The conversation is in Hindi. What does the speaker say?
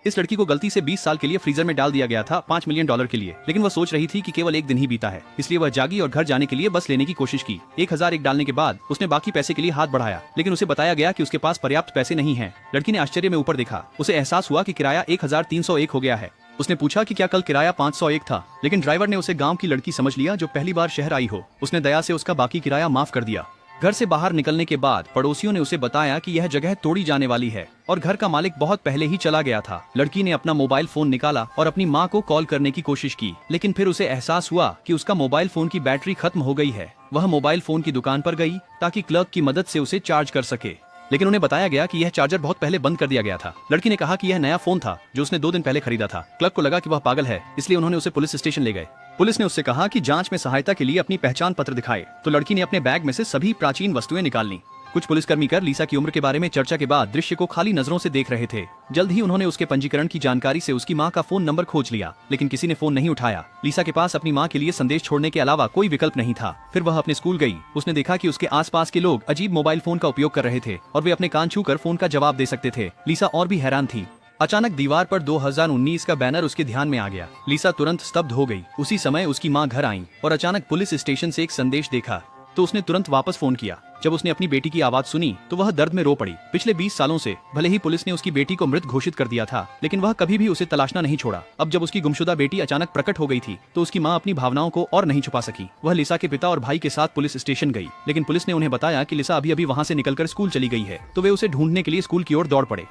इस लड़की को गलती से 20 साल के लिए फ्रीजर में डाल दिया गया था $5 मिलियन के लिए, लेकिन वह सोच रही थी कि केवल एक दिन ही बीता है, इसलिए वह जागी और घर जाने के लिए बस लेने की कोशिश की। 1001 डालने के बाद उसने बाकी पैसे के लिए हाथ बढ़ाया, लेकिन उसे बताया गया कि उसके पास पर्याप्त पैसे नहीं है। लड़की ने आश्चर्य में ऊपर देखा। उसे एहसास हुआ कि किराया 1301 हो गया है। उसने पूछा कि क्या कल किराया 501 था, लेकिन ड्राइवर ने उसे गांव की लड़की समझ लिया जो पहली बार शहर आई हो। उसने दया से उसका बाकी किराया माफ कर दिया। घर से बाहर निकलने के बाद पड़ोसियों ने उसे बताया कि यह जगह तोड़ी जाने वाली है और घर का मालिक बहुत पहले ही चला गया था। लड़की ने अपना मोबाइल फोन निकाला और अपनी मां को कॉल करने की कोशिश की, लेकिन फिर उसे एहसास हुआ कि उसका मोबाइल फोन की बैटरी खत्म हो गई है। वह मोबाइल फोन की दुकान पर गई ताकि क्लर्क की मदद से उसे चार्ज कर सके, लेकिन उन्हें बताया गया कि यह चार्जर बहुत पहले बंद कर दिया गया था। लड़की ने कहा कि यह नया फोन था जो उसने 2 दिन पहले खरीदा था। क्लर्क को लगा कि वह पागल है, इसलिए उन्होंने उसे पुलिस स्टेशन ले गए। पुलिस ने उससे कहा कि जांच में सहायता के लिए अपनी पहचान पत्र दिखाए, तो लड़की ने अपने बैग में से सभी प्राचीन वस्तुएं निकाल ली। कुछ पुलिसकर्मी कर लीसा की उम्र के बारे में चर्चा के बाद दृश्य को खाली नजरों से देख रहे थे। जल्द ही उन्होंने उसके पंजीकरण की जानकारी से उसकी मां का फोन नंबर खोज लिया, लेकिन किसी ने फोन नहीं उठाया। लीसा के पास अपनी मां के लिए संदेश छोड़ने के अलावा कोई विकल्प नहीं था। फिर वह अपने स्कूल गई। उसने देखा कि उसके आसपास के लोग अजीब मोबाइल फोन का उपयोग कर रहे थे और वे अपने कान छूकर फोन का जवाब दे सकते थे। लीसा और भी हैरान थी। अचानक दीवार पर 2019 का बैनर उसके ध्यान में आ गया। लीसा तुरंत स्तब्ध हो गई। उसी समय उसकी मां घर आई और अचानक पुलिस स्टेशन से एक संदेश देखा, तो उसने तुरंत वापस फोन किया। जब उसने अपनी बेटी की आवाज सुनी तो वह दर्द में रो पड़ी। पिछले 20 सालों से भले ही पुलिस ने उसकी बेटी को मृत घोषित कर दिया था, लेकिन वह कभी भी उसे तलाशना नहीं छोड़ा। अब जब उसकी गुमशुदा बेटी अचानक प्रकट हो गई थी तो उसकी मां अपनी भावनाओं को और नहीं छुपा सकी। वह लिसा के पिता और भाई के साथ पुलिस स्टेशन गई, लेकिन पुलिस ने उन्हें बताया कि लिसा अभी अभी वहां से निकलकर स्कूल चली गई है, तो वे उसे ढूंढने के लिए स्कूल की ओर दौड़ पड़े।